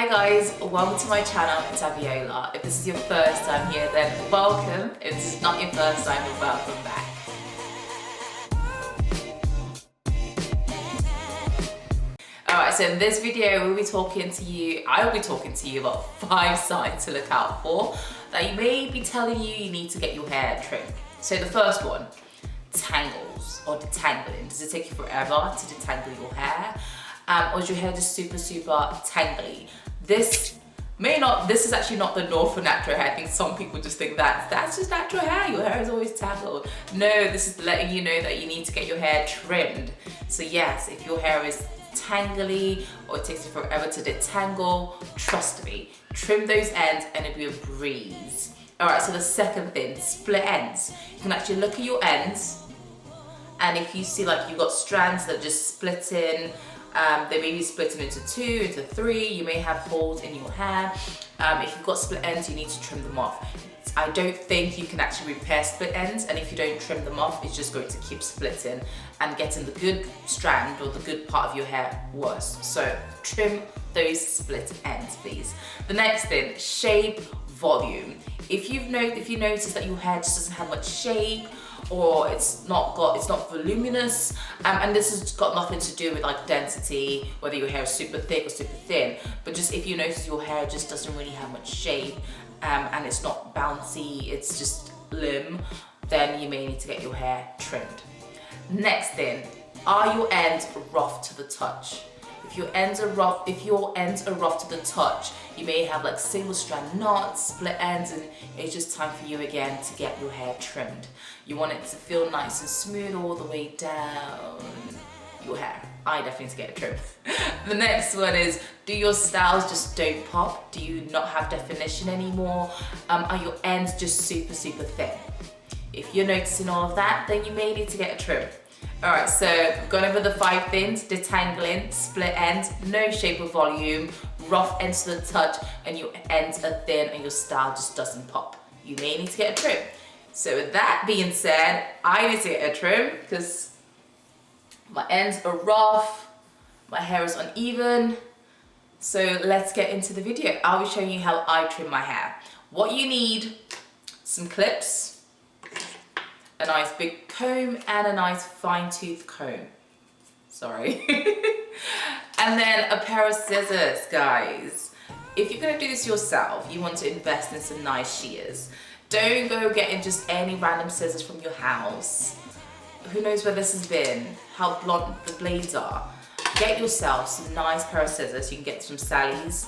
Hi guys, welcome to my channel, it's Abiola. If this is your first time here, then welcome. If this is not your first time, then welcome back. Alright, so in this video, I will be talking to you about 5 signs to look out for that you may be telling you need to get your hair trimmed. So the first one, tangles or detangling. Does it take you forever to detangle your hair? Or is your hair just super tangly? This is actually not the norm for natural hair. I think some people just think that's just natural hair. Your hair is always tangled. No, this is letting you know that you need to get your hair trimmed. So yes, if your hair is tangly or it takes you forever to detangle, trust me, trim those ends and it'll be a breeze. Alright, so the second thing, split ends. You can actually look at your ends, and if you see like you've got strands that are just splitting, they may be splitting into 2, into 3, you may have holes in your hair. If you've got split ends, you need to trim them off. I don't think you can actually repair split ends, and if you don't trim them off, it's just going to keep splitting and getting the good strand or the good part of your hair worse. So trim those split ends, please. The next thing, shape, volume. If you notice that your hair just doesn't have much shape, or it's not voluminous, and this has got nothing to do with like density, whether your hair is super thick or super thin, but just if you notice your hair just doesn't really have much shape, and it's not bouncy, it's just limb, then you may need to get your hair trimmed. Next thing, are your ends rough to the touch? If your ends are rough to the touch, you may have like single strand knots, split ends, and it's just time for you again to get your hair trimmed. You want it to feel nice and smooth all the way down your hair. I definitely need to get it trimmed. The next one is, do your styles just don't pop? Do you not have definition anymore? Are your ends just super thin? If you're noticing all of that, then you may need to get a trim. Alright, so we've gone over the 5 things: detangling, split ends, no shape or volume, rough ends to the touch, and your ends are thin and your style just doesn't pop. You may need to get a trim. So with that being said, I need to get a trim because my ends are rough, my hair is uneven. So let's get into the video. I'll be showing you how I trim my hair. What you need: some clips, a nice big comb, and a nice fine tooth comb. Sorry. And then a pair of scissors, guys. If you're gonna do this yourself, you want to invest in some nice shears. Don't go getting just any random scissors from your house. Who knows where this has been, how blunt the blades are. Get yourself some nice pair of scissors. You can get from Sally's.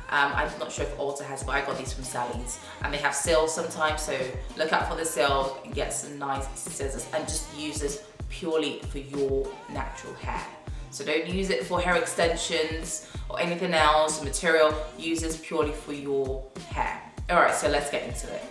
I'm not sure if Ulta has, but I got these from Sally's, and they have sales sometimes, so look out for the sale and get some nice scissors, and just use this purely for your natural hair. So don't use it for hair extensions or anything else, material. Use this purely for your hair. Alright, so let's get into it.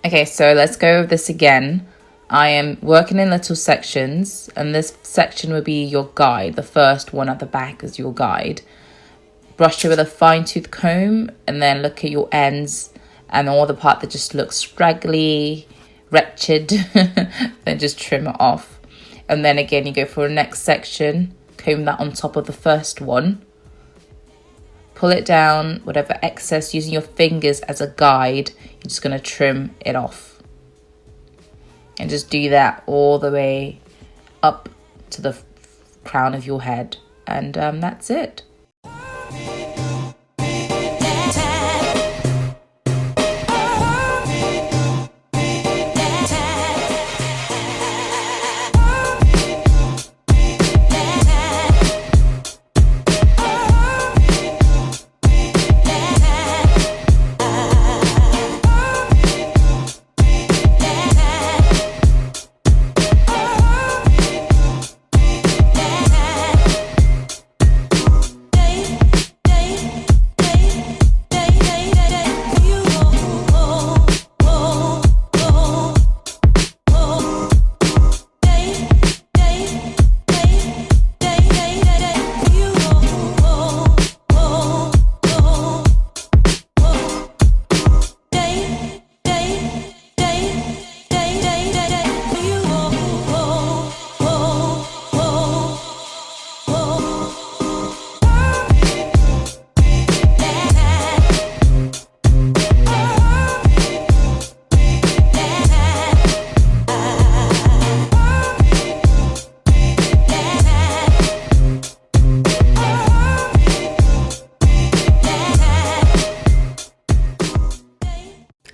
Okay, so let's go over this again. I am working in little sections, and this section will be your guide. The first one at the back is your guide. Brush it with a fine-tooth comb, and then look at your ends and all the part that just looks straggly, wretched, then just trim it off. And then again, you go for the next section, comb that on top of the first one. Pull it down, whatever excess, using your fingers as a guide, you're just going to trim it off. And just do that all the way up to the crown of your head. And that's it.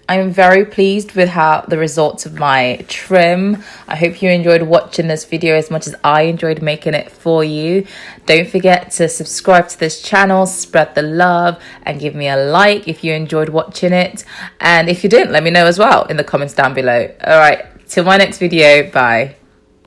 I'm very pleased with how the results of my trim. I hope you enjoyed watching this video as much as I enjoyed making it for you. Don't forget to subscribe to this channel, spread the love, and give me a like if you enjoyed watching it. And if you didn't, let me know as well in the comments down below. All right, till my next video, bye.